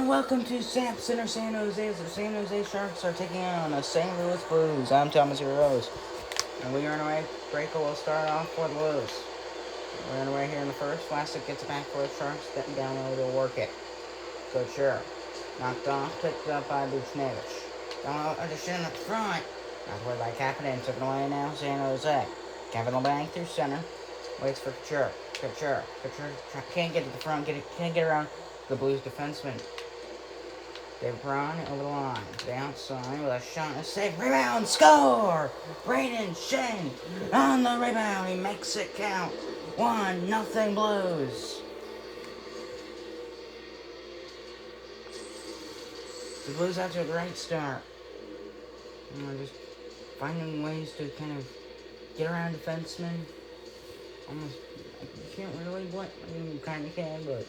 welcome to SAP Center San Jose as the San Jose Sharks are taking on the St. Louis Blues. I'm Thomas Rose, and we are on our way. Breaker will start off for the Blues. We're on our way here in the first. Vlasic gets it back for the Sharks, stepping down low to work it. Couture knocked off, picked up by Buchnevich. Down low, in the front. Knocked away by Kapanen, took it away now, San Jose. Kevin LeBlanc through center, waits for Couture. Couture can't get to the front, can't get around the Blues defenseman. David Perron over the line. To the outside with a shot and a save. Rebound, score! Brayden Schenn on the rebound. He makes it count. 1-0 Blues. The Blues out to a great start. Just finding ways to kind of get around defensemen. Almost, you can't really blame. You kind of can, but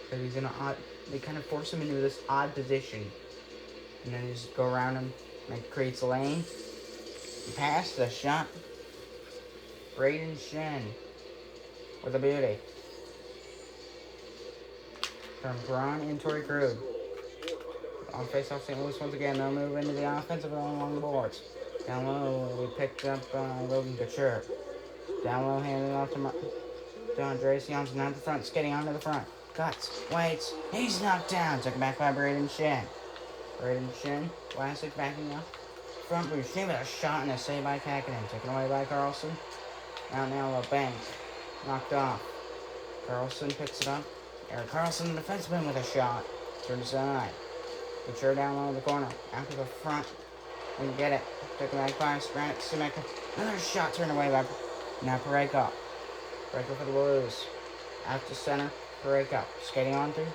because he's in an odd, they kind of force him into this odd position, and then they just go around him, and it creates a lane. Pass the shot. Brayden Schenn with a beauty. From Perron and Torrey Krug. On face-off, St. Louis once again. They'll move into the offensive along the boards. Down low, we picked up Logan Couture. Down low, handing off to Andreas Johnsson out the front, skating onto the front. Cuts, waits, he's knocked down. Took it back by Brayden Schenn. Brayden Schenn, Vlasic backing up. Front Bruce, with a shot and a save by Kapanen. Taken away by Carlson. Now LeBlanc, knocked off. Carlson picks it up. Erik Karlsson, the defenseman, with a shot. Turn side. Couture down low in the corner. Out to the front. We get it. Taken back by Granit Simek. Another shot turned away by now Parayko. Parayko for the Blues. Out to center. Parayko skating on through.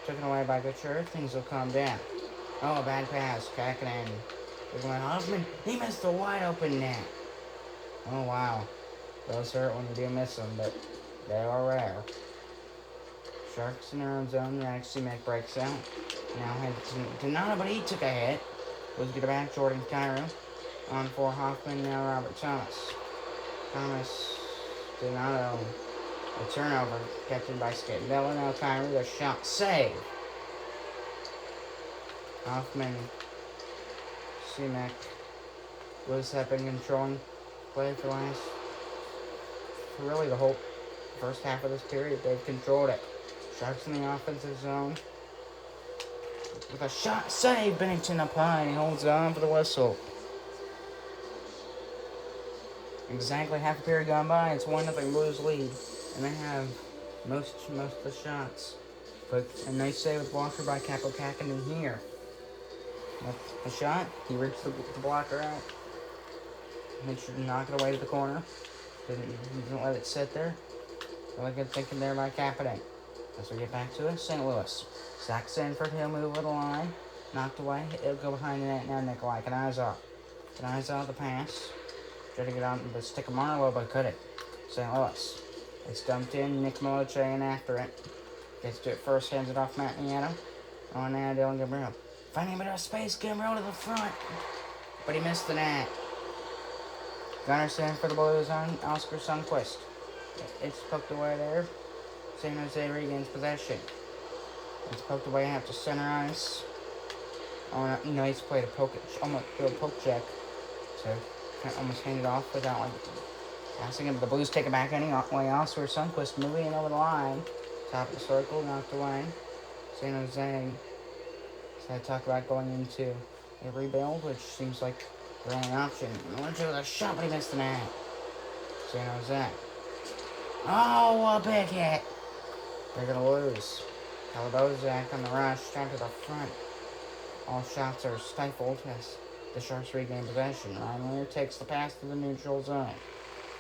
Taken away by Couture. Things will calm down. Oh, a bad pass. Kapanen. Taken by Hoffman. He missed the wide open net. Oh, wow. Those hurt when you do miss them, but they are rare. Sharks in their own zone. Simek breaks out. Now heads to Donato, but he took a hit. Was get it back. Jordan Kyrou. On for Hoffman. Now Robert Thomas. Donato. A turnover, captured by Scandella. Now Kyrou, the shot save. Hoffman, Simek, Blues have been controlling play for really the whole first half of this period. They've controlled it. Sharks in the offensive zone. With a shot save, Bennington up high. He holds on for the whistle. Exactly half a period gone by. It's 1-0 Blues lead. And they have most of the shots. But a nice save with blocker by Kaapo Kähkönen here. With the shot, he rips the blocker out. Made sure to knock it away to the corner. Didn't let it sit there. Really good thinking there by Kapanen. As we get back to it, St. Louis. Zach Sanford, he'll move over the line. Knocked away. It'll go behind the net now. Nikolai Knyzhov. Knyzhov the pass. Tried to get on the stick of Marlowe, but couldn't. St. Louis. It's dumped in. Nick Milice in after it. Gets to it first, hands it off Matt Nieto. On now, Dylan Gabriel. Finding a bit of space, Gabriel to the front. But he missed the net. Gunnarsson for the Blues on Oscar Sundqvist. It's poked away there. San Jose regains possession. It's poked away out to center ice. Oh, nice play to poke it. Almost do a poke check. So, almost hand it off without passing it. The Blues take it back anyway. Oscar Sundqvist moving over the line. Top of the circle, knocked away. San Jose. So I talk about going into a rebuild, which seems like the only option. Went to the shot, but he missed the net. San Jose. Oh, a big hit. They're going to lose. Kalabozak on the rush, down to the front. All shots are stifled as the Sharks regain possession. Ryan Lear takes the pass to the neutral zone.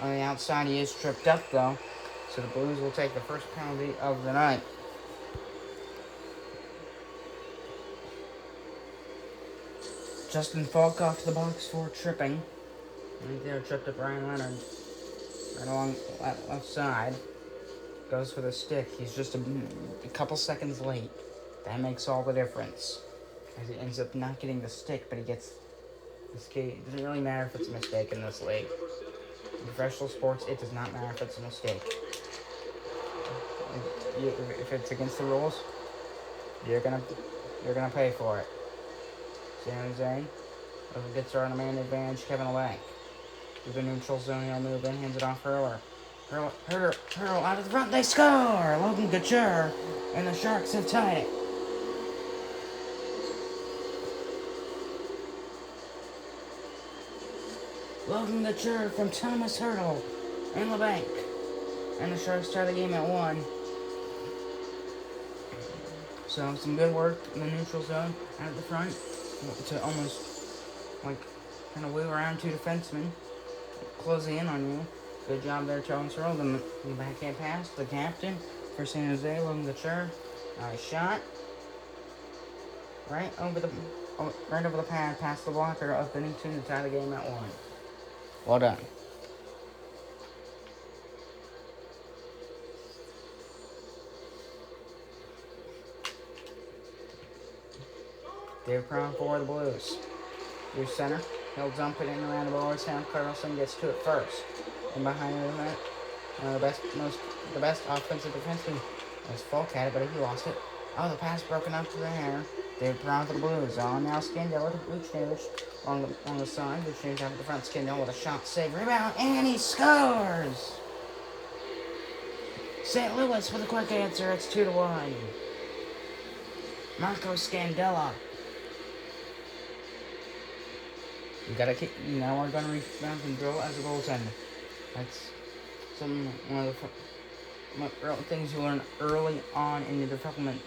On the outside, he is tripped up, though. So the Blues will take the first penalty of the night. Justin Falk off to the box for tripping. Right there, tripped up Ryan Leonard. Right along left side. Goes for the stick. He's just a couple seconds late. That makes all the difference. As he ends up not getting the stick, but he gets the skate. It doesn't really matter if it's a mistake in this league. In professional sports, it does not matter if it's a mistake. If it's against the rules, You're gonna pay for it. San Jose gets her on a man advantage. Kevin Lang through the neutral zone. He'll move in, hands it off Hurler. Hurl out of the front. They score. Logan Couture and the Sharks have tied it. Logan Couture from Thomas Hurdle and LeBanc. And the Sharks tie the game at 1. So some good work in the neutral zone out at the front to almost like kind of wheel around 2 defensemen, closing in on you. Good job there, Thomas Hurdle. The backhand pass, the captain for San Jose, Logan Couture. Nice shot. Right over the pad, past the blocker of Bennington to tie the game at 1. Well done. Dave Crown for the Blues. Through center. He'll dump it in around the boards. Sam Carlson gets to it first. And behind him, the best offensive defenseman was Folk at it, but he lost it. Oh, the pass broken up to the hair. Dave Crown for the Blues. On now Scandella to Buchnevich on the side. Buchnevich out at the front. Scandella with a shot, save, rebound, and he scores! St. Louis with a quick answer. It's 2-1. Marco Scandella. Now we're gonna rebound and drill as a goaltender. That's one of the things you learn early on in your development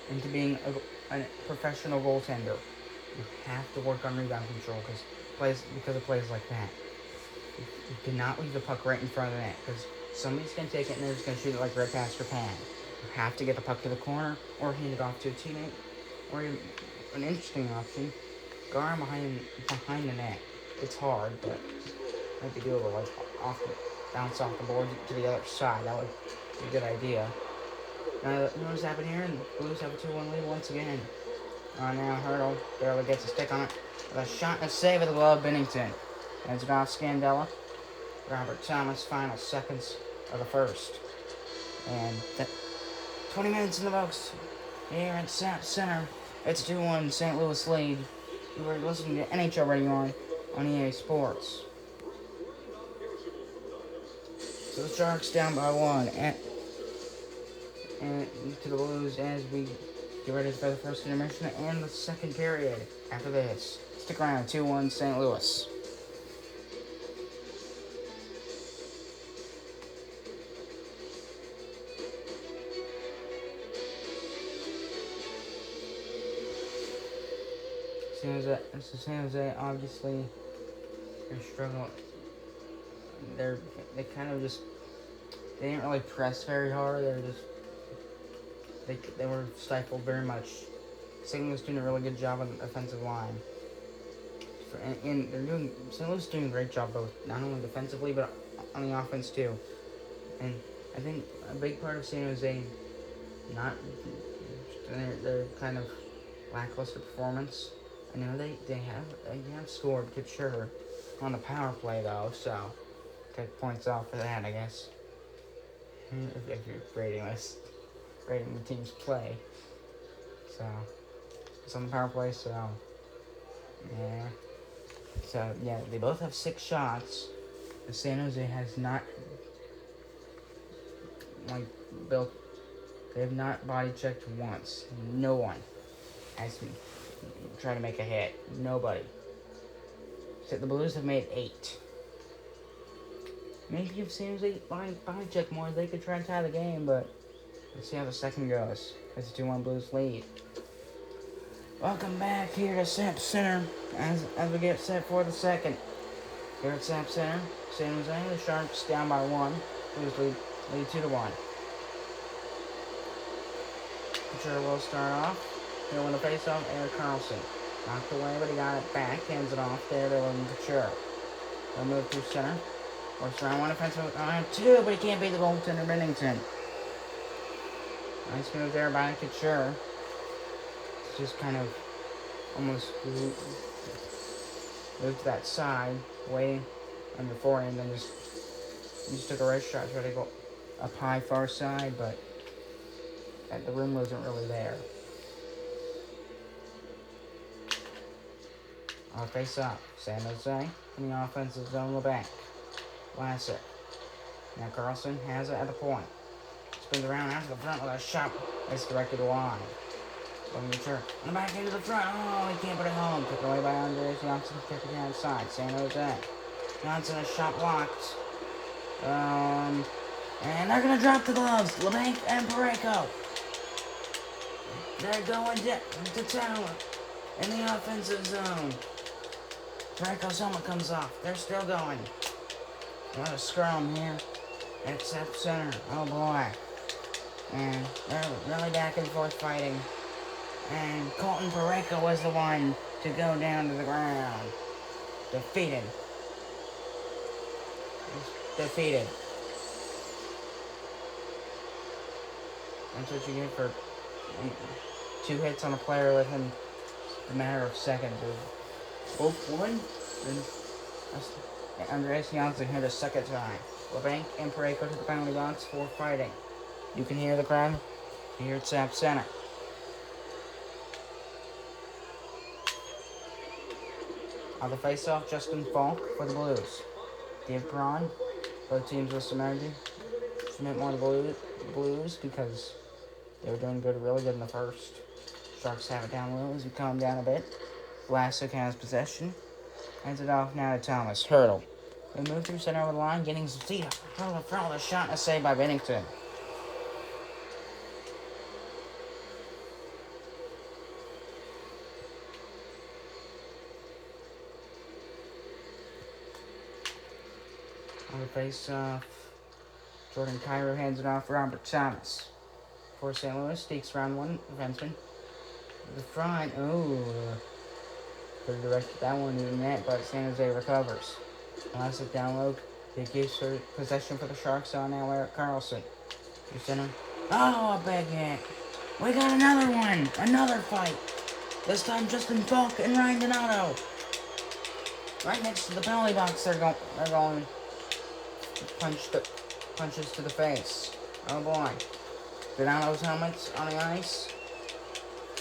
into being a professional goaltender. You have to work on rebound control because of plays like that. You cannot leave the puck right in front of the net because somebody's gonna take it and they're just gonna shoot it like right past your pad. You have to get the puck to the corner or hand it off to a teammate, or an interesting option. Guard behind the net. It's hard, but might be doable. Like bounce off the board to the other side. That would be a good idea. Now, what's happening here? And the Blues have a 2-1 lead once again. Now Hurdle barely gets a stick on it. With a shot and a save of the glove, Bennington. Heads it off Scandella. Robert Thomas, final seconds of the first. And 20 minutes in the books. Here at SAP Center. It's 2-1 St. Louis lead. You were listening to NHL Radio on EA Sports. So the Sharks down by 1 and to the Blues as we get ready for the first intermission and the second period after this. Stick around, 2-1 St. Louis. San Jose obviously they're struggling. They kind of just they didn't really press very hard. They were stifled very much. St. Louis doing a really good job on the offensive line. And St. Louis doing a great job both not only defensively but on the offense too. And I think a big part of San Jose their kind of lackluster performance. I know they have scored Couture on the power play though, so take points off for that, I guess. If you're rating the team's play. So it's on the power play, so yeah. So yeah, they both have 6 shots. The San Jose has not they have not body checked once. No one has tried to make a hit. Nobody. So the Blues have made 8. Maybe if San Jose body check more, they could try to tie the game, but let's see how the second goes. It's a 2-1 Blues lead. Welcome back here to SAP Center as we get set for the second. Here at SAP Center, San Jose, the Sharks down by 1. Blues lead 2-1. Couture will start off. He'll win the face-off, Erik Karlsson. Knocked away, but he got it back. Hands it off there to Logan Couture. They'll move through center. Works around 1 offensive, around 2, but he can't beat the goaltender, Bennington. Nice move there by Couture. It's just kind of almost moved to that side, waiting on your forehand, and then just took a wrist shot, try to go up high far side, but the rim wasn't really there. On face up, San Jose in the offensive zone, LeBanc. Vlasic. Now Carlson has it at the point. Spins around out to the front with a shot. It's directed wide. Going to turn. On the back into the front. Oh, he can't put it home. Took away by Andreas Johnson. Kick it outside. San Jose. Johnson, a shot blocked. And they're going to drop the gloves. LeBanc and Parayko. They're going to town in the offensive zone. Parayko's helmet comes off. They're still going. What a scrum here at Sep Center. Oh boy. And they're really back and forth fighting. And Colton Parayko was the one to go down to the ground. Defeated. Defeated. That's what you get for 2 hits on a player within a matter of seconds. Both one, and Andreas Johnson hit a second time. LeBanc and Parayko to the penalty box for fighting. You can hear the crowd here at Sap Center. On the face-off, Justin Falk for the Blues. Dave Braun, both teams with some energy. Submit more to the Blues because they were doing good, really good in the first. Sharks have it down low as we calm down a bit. Vlasic has possession. Hands it off now to Thomas. Hurdle. They move through center over the line, getting some feet up. Hurdle in front with a shot and a save by Bennington. On the face-off, Jordan Cairo hands it off for Robert Thomas. For St. Louis, takes round one, defenseman. The front, could have directed that one to the net, but San Jose recovers. Vlasic down low, they give possession for the Sharks on now Eric Carlson. You center. Oh, a big hit. We got another one, another fight. This time Justin Falk and Ryan Donato. Right next to the penalty box, they're going punches to the face. Oh boy. Donato's helmets on the ice.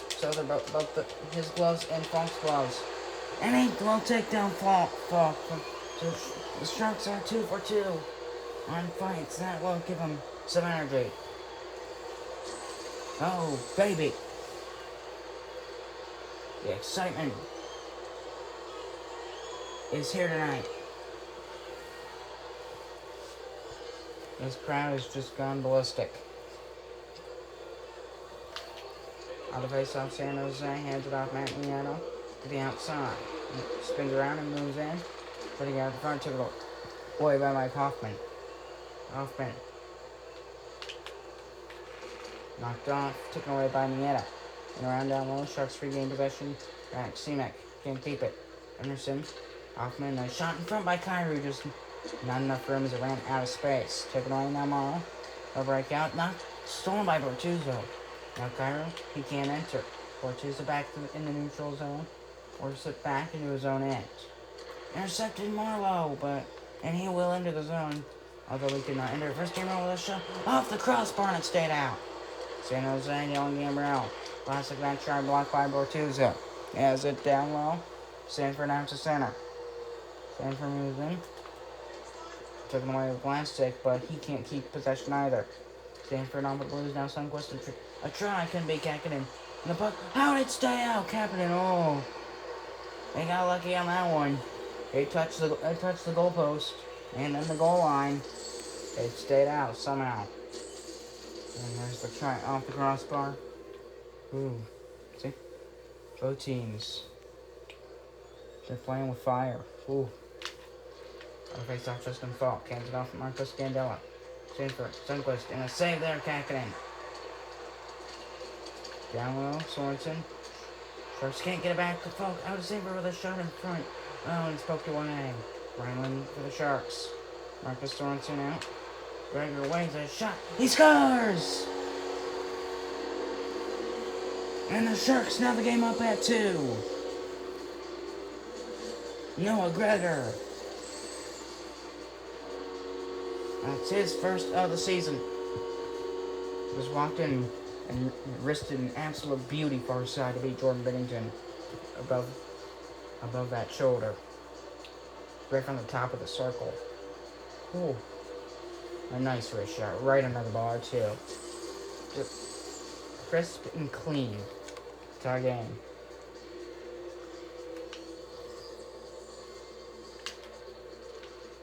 So they're both his gloves and Falk's gloves. And he will take down Falk. So the Sharks are 2 for 2 on fights. That will give them some energy. Oh, baby. The excitement is here tonight. This crowd has just gone ballistic. On the face-off, San Jose hands it off Matt Miano to the outside. He spins around and moves in. Putting out the front to the away by Mike Hoffman. Knocked off, taken away by Nieta. And around down low, Sharks regain possession. Back, Seamek can't keep it. Anderson, Hoffman, a shot in front by Kyrou, just not enough room as it ran out of space. Taken away now, Morrow. A breakout, stolen by Bortuzzo. Now Cairo, he can't enter. Bortuzzo back in the neutral zone. Works it back into his own end. Intercepted Marlowe, and he will enter the zone. Although he could not enter. First game with a shot off the crossbar and it stayed out. San Jose yelling Gambrell. Vlasic back try blocked by Bortuzzo. Has it down low. Sanford out to center. Sanford moves in. Taken away with Vlasic, but he can't keep possession either. Sanford on the Blues now. Sundqvist a try couldn't be Kapanen. And the puck, how did it stay out? Kapanen, they got lucky on that one. It touched the goalpost and then the goal line. It stayed out somehow. And there's the try off the crossbar. Ooh, see, both teams, they're playing with fire. Ooh. On the face-off, Justin Falk hands it off to Marcus Scandella. Sanford, Sundqvist, and a save there, Kapanen. Down low, Sorensen. Sharks can't get it back to Falk. Out of Sanford with a shot in front. Oh, and it's poked away. Reinland for the Sharks. Marcus Sorensen out. Gregor waves a shot. He scores! And the Sharks now the game up at 2. Noah Gregor. That's his first of the season. Just walked in and wristed an absolute beauty for his side to beat Jordan Bennington above above that shoulder. Right from the top of the circle. Ooh. A nice wrist shot. Right under the bar, too. Just crisp and clean. It's our game.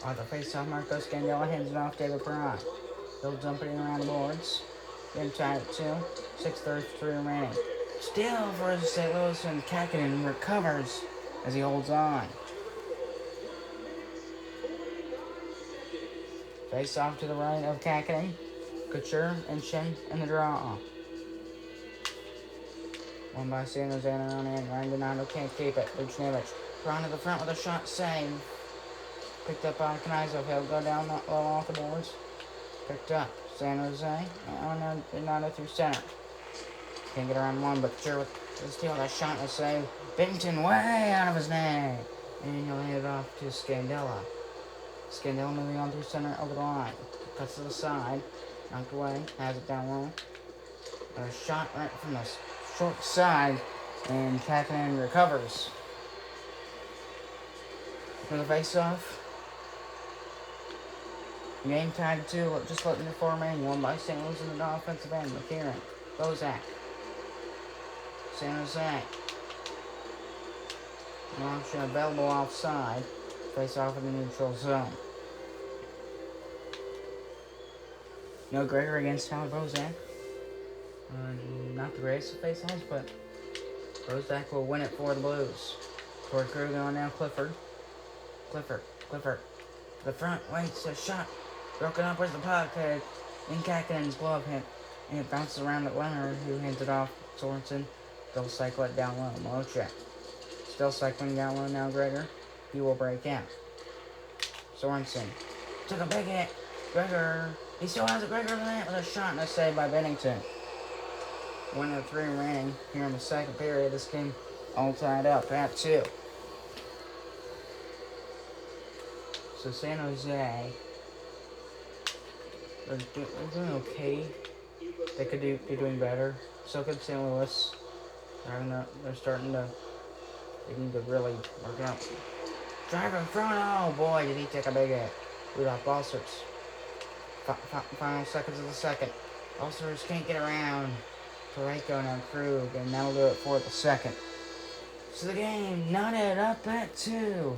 On the face-off, Marco Scandella hands it off David Perron. Still jumping around the boards. Then tied at 2. 6:33 remaining. Still for St. Louis, and Kakinen recovers as he holds on. Face off to the right of Kakinen. Couture and Shen in the draw. One by San Jose on in. Ryan Donato can't keep it. Buchnevich. Perron to the front with a shot save. Picked up by Knyzhov. He'll go down low off the boards. Picked up. San Jose. And Donato through center. Can't get around one, but sure with the steal, that shot and a save. Binnington way out of his net. And he'll hand it off to Scandella. Scandella moving on through center over the line. Cuts to the side. Knocked away. Has it down low. A shot right from the short side. And Kakinen recovers. For the face-off. Game tied 2. Just letting the 4 remaining. One by St. Louis in the offensive end. McKieran. Bozak. San Jose. An option available offside. Face off in the neutral zone. No Gregor against Tyler Bozak. Not the greatest of face-offs, but Bozak will win it for the Blues. Toward Krug on now. Clifford. The front waits a shot. Broken up with the puck. In Kakinen's glove hit. And it bounces around at Leonard, who hands it off. Sorensen. They'll cycle it down low. Mochek. Still cycling down low now, Gregor. He will break out. Sorensen. Took a big hit. Gregor. He still has a Gregor net with a shot and a save by Binnington. 1 of 3 remaining here in the second period. This game all tied up at 2. So San Jose. They're doing okay. They could be doing better. So could St. Louis. They're starting to. They need to really work out. Driver in front. Oh boy, did he take a big hit. Rudolph Balcers. Final seconds of the second. Balcers can't get around. Parayko now Krug, and that'll do it for the second. So the game knotted up at 2.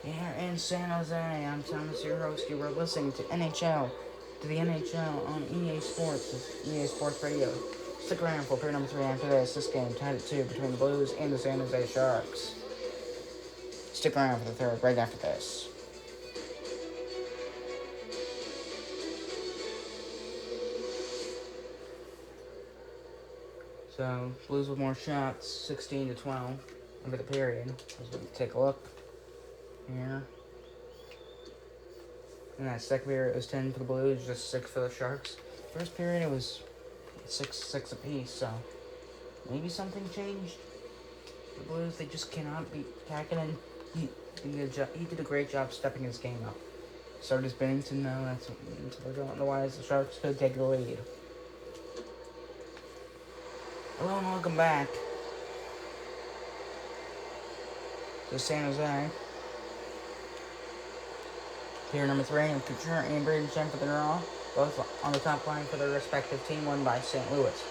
Here in San Jose, I'm Thomas, your host. You were listening to the NHL on EA Sports, EA Sports Radio. Stick around for period number 3 after this. This game tied at 2 between the Blues and the San Jose Sharks. Stick around for the third right after this. So, Blues with more shots, 16-12 over the period. As we take a look here. In that second period, it was 10 for the Blues, just 6 for the Sharks. First period, it was 6 apiece, so maybe something changed. The Blues, they just cannot beat Kakinen. He did a great job stepping his game up. So does Binnington, no, that's otherwise the Sharks could take the lead. Hello and welcome back to San Jose. Here number 3, and Couture and Braden Shen for the draw. Both on the top line for their respective team, won by St. Louis.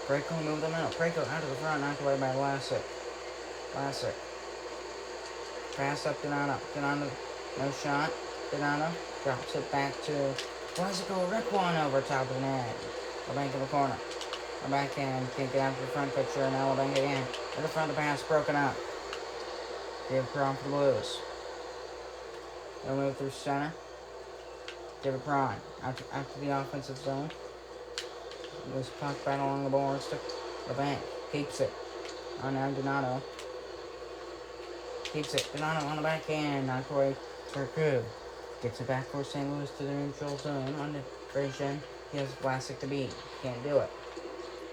Parayko moved them out. Parayko out to the front, knocked away by Vlasic. Pass up Donato. Donato, no shot. Donato drops it back to Vlasic. Will rip one over top of the net. LeBanc in the corner. The backhand can't get out to the front. Couture, now LeBanc again. To the front, the pass broken up. Give Perron for the Blues. They'll move through center. David Perron out to the offensive zone. This puck battle along the boards to the bank. Keeps it. On now Donato. Keeps it. Donato on the backhand. Knocked away for Krug. Gets it back for St. Louis to the neutral zone. On to Grayson. He has Vlasic to beat. Can't do it.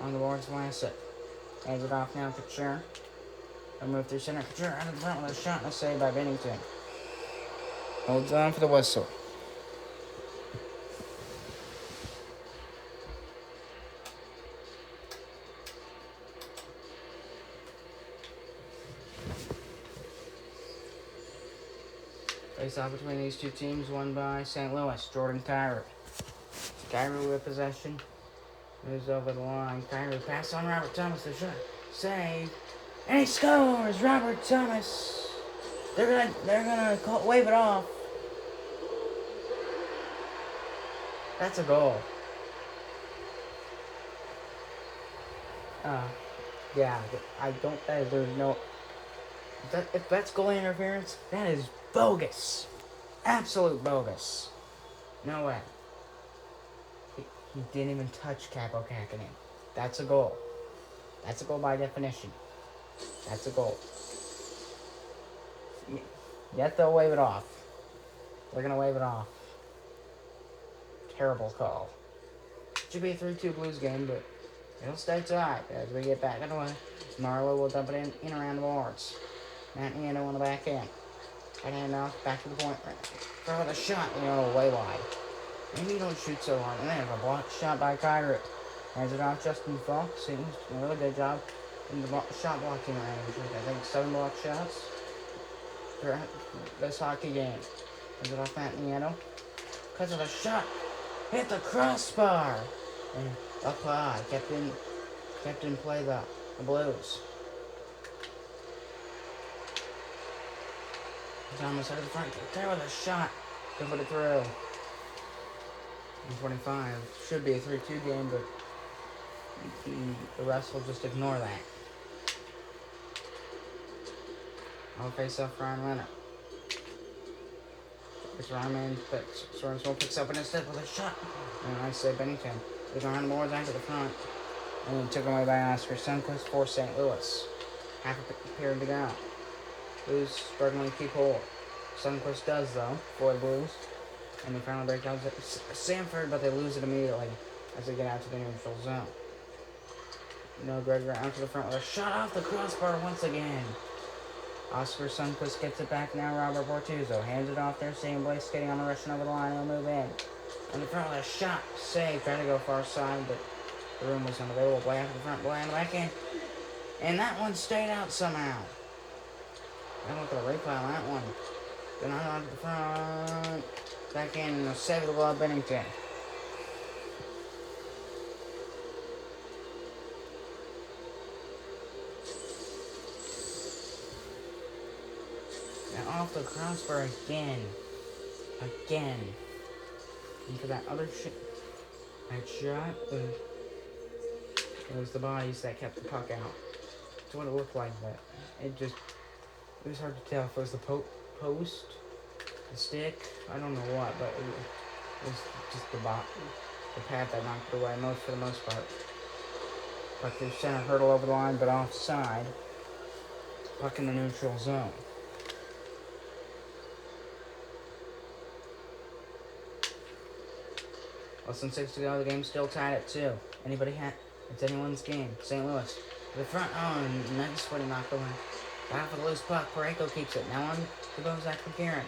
On the boards, Vlasic. Hands it off now to Couture. They'll move through center. Couture out of the front with a shot and a save by Binnington. Holds on for the whistle. Face off between these two teams, won by St. Louis. Jordan Kyrou. Kyrou with possession. Moves over the line. Kyrou pass on Robert Thomas. The shot. Save. And he scores! Robert Thomas. They're gonna wave it off. That's a goal. Yeah, I don't. There's no. If that's goal interference, that is bogus. Absolute bogus. No way. He didn't even touch Kaapo Kähkönen. That's a goal. That's a goal by definition. That's a goal. Yet they'll wave it off. They're going to wave it off. Terrible call. Should be a 3-2 Blues game, but it'll stay tight as we get back underway. Marleau will dump it in around the boards. Matt Nieto on the back end. Right hand off, back to the point. Throw the shot, way wide. Maybe you don't shoot so hard. And then a blocked shot by Kyrou. Hands it off Justin Falk. Seems a really good job in the shot blocking range. I think 7 blocked shots for this hockey game. Hands it off Matt Nieto. Cuts of the shot. Hit the crossbar. And up high. Kept in play the Blues. Thomas out of the front. There with a shot. Can put it through. 25. Should be a 3-2 game, but the rest will just ignore that. I'll face off Ryan Leonard. It's Ryan Sorensen picks up and instead with a shot. And I say Bennington. They go around the boards back to the front. And took away by Oscar Sundqvist for St. Louis. Half a period to go. Blues struggling to keep hold. Sundqvist does, though, for the Blues. And they finally break down Sanford, but they lose it immediately as they get out to the neutral zone. Gregor out to the front with a shot off the crossbar once again. Oscar Sundqvist gets it back now. Robert Bortuzzo hands it off there. Seeing Blake skating on the rushing over the line. He'll move in. In the front with a shot. Save. Trying to go far side, but the room was unavailable. Blake out to the front. Blake on the back end. And that one stayed out somehow. I look at the replay on that one. Then on to the front. Back in. Save the ball, Bennington. Now off the crossbar again. Again. And for that other that shot, it was the bodies that kept the puck out. That's what it looked like, but it was hard to tell if it was the post, the stick, I don't know what, but it was just the pad that knocked it away for the most part. Puck through center, hurdle over the line, but offside. Puck in the neutral zone. Less than 6 to go, the game's still tied at 2. It's anyone's game. St. Louis to the front. Oh, and nice when he knocked away. Back for the loose puck. Parayko keeps it. Now on to Bozak McCarron.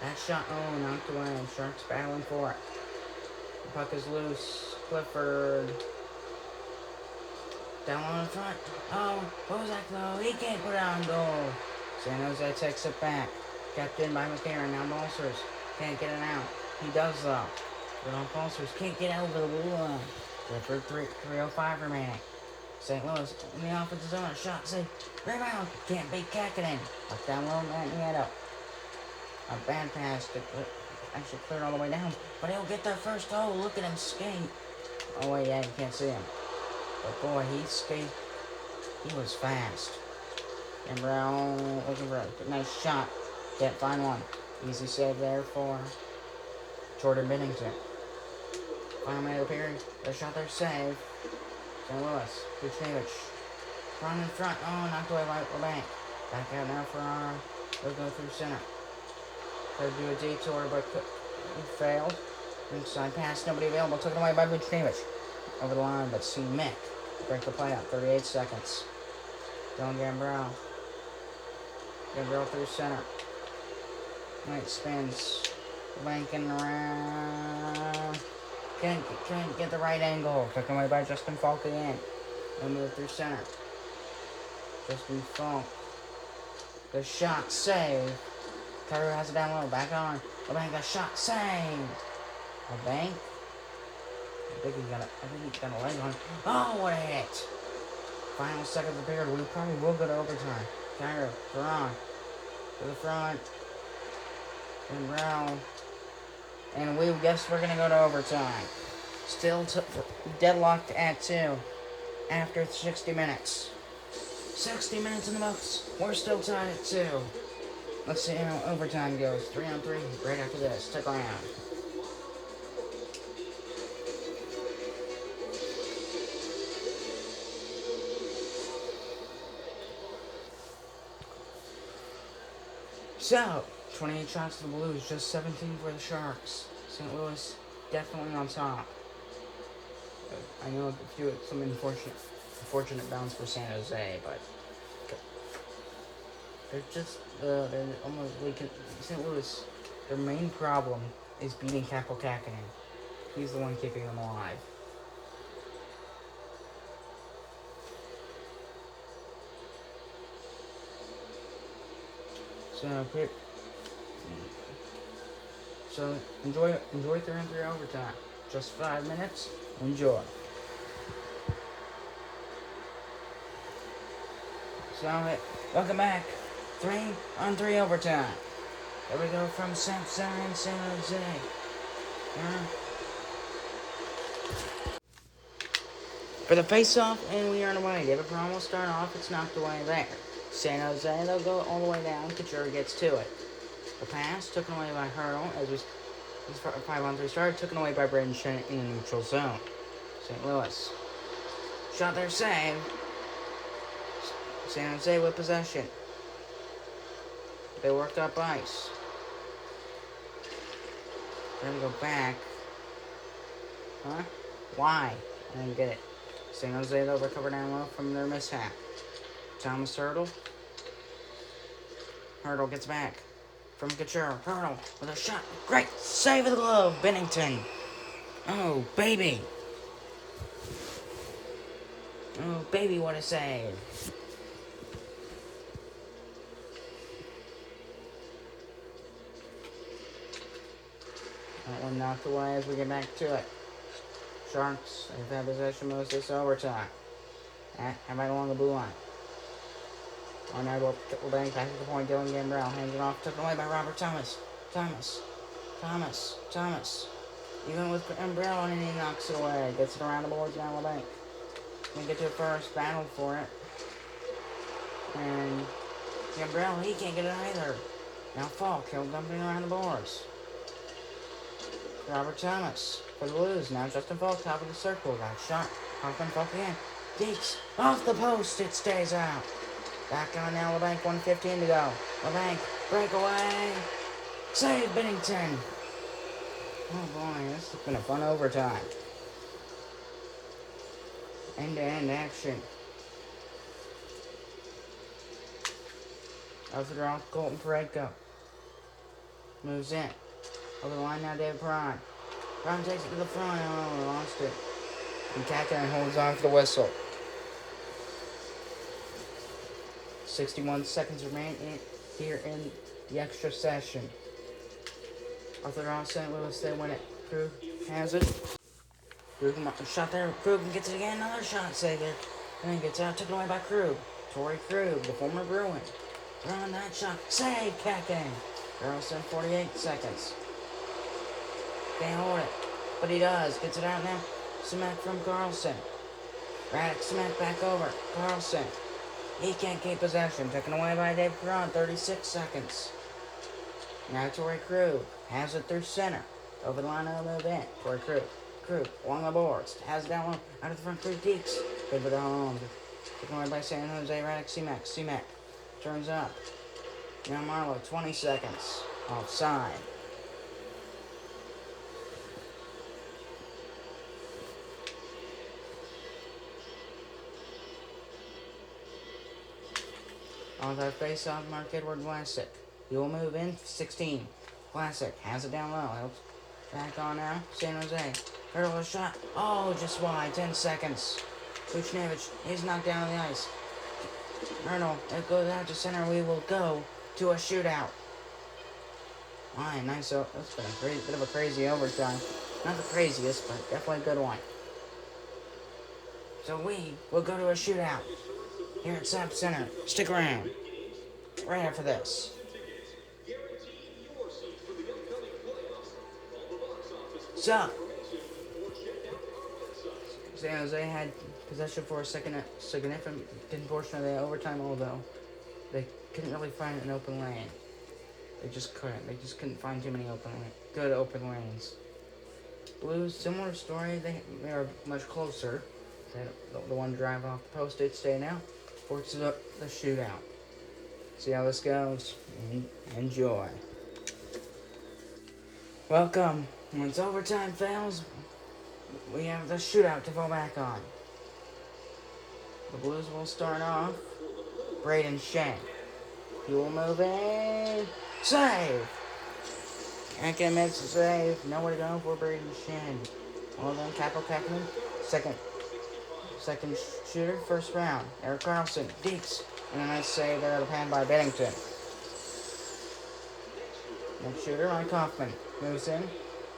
That shot, knocked away. And Sharks battling for it. The puck is loose. Clifford. Down on the front. Oh, Bozak though. He can't put it on goal. San Jose takes it back. Kept in by McCarron. Now Balsers can't get it out. He does though. But on Balsers can't get over the blue line. Clifford 3:05 remaining. St. Louis in the offensive zone. A shot save. Rebound. Can't beat Kähkönen. Up down low. Matt Nieto. A bad pass to actually cleared all the way down. But he'll get there first. Oh, look at him skate. Oh, wait, yeah, you can't see him. But boy, he was fast. And Brown looking for a nice shot. Can't find one. Easy save there for Jordan Binnington. Final minute of the period. Their shot there, save. St. Louis. Buchnevich. Run in front. Oh, knocked away by Labanc. Back out now for they'll go through center. Tried to do a detour, but failed. Inside pass, nobody available. Took it away by Buchnevich. Over the line, but see Mick break the play up. 38 seconds. Dylan Gambrell. Gambrell through center. Knight spins. Lanking around. Can't get the right angle. Taken away by Justin Falk again. They'll move through center. Justin Falk. The shot save. Carter has it down low. Back on. LeBanc got shot. Save. LeBanc. I think he got a leg on. Oh, what a hit. Final seconds of the period. We probably will go to overtime. Carter, Veron. To the front. And Brown. And we guess we're going to go to overtime. Still deadlocked at 2 after 60 minutes. 60 minutes in the books. We're still tied at 2. Let's see how overtime goes. 3-on-3 right after this. Stick around. So, 28 shots to the Blues, just 17 for the Sharks. St. Louis definitely on top. I know some unfortunate bounce for San Jose, but they're just they're almost like St. Louis. Their main problem is beating Kaapo Kähkönen. He's the one keeping them alive. So enjoy 3-on-3 overtime. Just 5 minutes. Enjoy. So welcome back. 3-on-3 overtime. There we go from San Jose. For the face-off, and we are away. David Perron will start off. It's knocked away there. San Jose, they'll go all the way down. Couture gets to it. The pass, taken away by Hurdle, as this 5-on-3 started, taken away by Braden Shen in the neutral zone. St. Louis. Shot there, save. San Jose with possession. They worked up ice. They're going to go back. Huh? Why? I didn't get it. San Jose, they'll recover down low from their mishap. Thomas Hurdle. Hurdle gets back from Couture. Hurdle with a shot. Great save of the glove. Bennington. Oh, baby. Oh, baby, what a save. That one knocked away as we get back to it. Sharks, they've had possession most of this overtime. How about along the blue line? On our LeBanc back to the point. Dylan Gambrell hands it off. Taken away by Robert Thomas. Thomas. Even with Gambrell on it, he knocks it away. Gets it around the boards down LeBanc. They get to it first. Battle for it. And Gambrell, he can't get it either. Now Falk, he'll dump it around the boards. Robert Thomas for the Blues. Now Justin Falk, top of the circle. Got shot. Hoffman Falk again. Deeks off the post. It stays out. Back on now, LeBanc, 1:15 to go. LeBanc, breakaway. Save Bennington. Oh boy, this has been a fun overtime. End-to-end action. Out the draw, Colton Parayko. Moves in. Over the line now, David Perron. Perron takes it to the front. Oh, lost it. And Kähkönen holds on to the whistle. 61 seconds remain here in the extra session. Arthur Ross, St. Louis, they win it. Krug has it. Krug shot there. Krug gets it again. Another shot saved it. And then gets out. Taken away by Krug. Torrey Krug, the former Bruin. Throwing that shot. Save Kähkönen. Carlson, 48 seconds. Can't hold it. But he does. Gets it out now. Smack from Carlson. Radek smack back over. Carlson. He can't keep possession. Taken away by Dave Perron. 36 seconds. Now Torrey Krug has it through center. Over the line of the move in. Torrey Krug. Krug along the boards. Has it down low. Out of the front. Krug Deeks. Good for the home. Taken away by San Jose. Radek C-Mac. C-Mac turns up. Now Marlowe. 20 seconds. Offside. On that face-off, Mark Edward Vlasic. He will move in. 16. Vlasic has it down low. Helps back on now. San Jose. Hurdle a shot. Oh, just wide. 10 seconds. Buchnevich is knocked down on the ice. Hurdle. It goes out to center. We will go to a shootout. Alright, nice. That's been a bit of a crazy overtime. Not the craziest, but definitely a good one. So we will go to a shootout here at Sap Center. Stick around. Right after this. So, San Jose had possession for a significant portion of the overtime, although they couldn't really find an open lane. They just couldn't. They just couldn't find too many good open lanes. Blues, similar story. They are much closer. The one drive off the post did stay out. Forces up the shootout. See how this goes. Enjoy. Welcome. Once overtime fails, we have the shootout to fall back on. The Blues will start off. Braden Shen. He will move in. Save! Can't makes a save. Nowhere to go for Braden Shen. Well done, Capo Kapanen. Second shooter, first round. Eric Carlson, Deeks. And a nice save there out of hand by Bennington. Next shooter, Mike Hoffman. Moves in.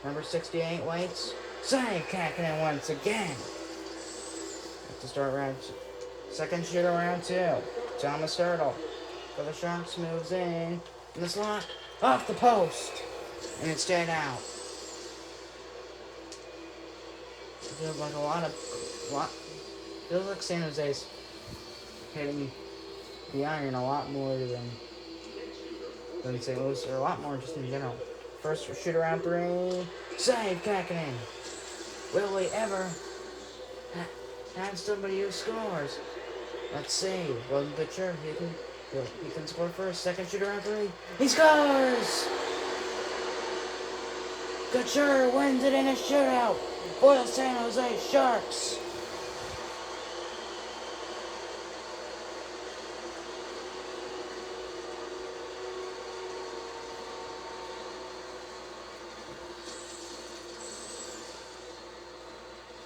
Number 68 waits. Save Kapanen once again. Have to start round two. Second shooter, round two. Thomas Hurdle. For the Sharks, moves in the slot. Off the post. And it stayed out. It feels like feels like San Jose's hitting the iron a lot more than St. Louis, or a lot more just in general. First shooter round three. Save Kapanen. Will we ever have somebody who scores? Let's see. Well, Couture, he can score first. Second shooter round three. He scores! Couture wins it in a shootout for the San Jose Sharks.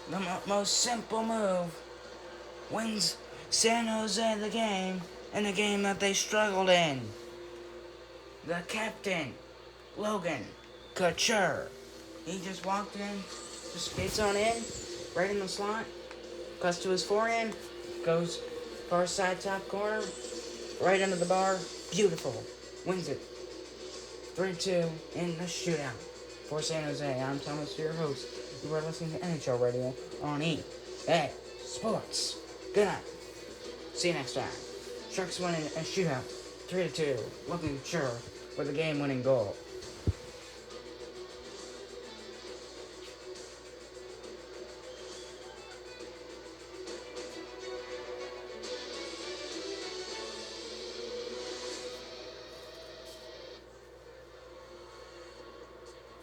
The most simple move wins San Jose the game in a game that they struggled in. The captain, Logan Couture. He just walked in, just skates on in, right in the slot, cuts to his forehand, goes far side top corner, right under the bar. Beautiful. Wins it. 3-2 in the shootout for San Jose. I'm Thomas, your host. You are listening to NHL Radio on EA Sports. Good night. See you next time. Sharks win in a shootout, 3-2. Looking sure for the game-winning goal.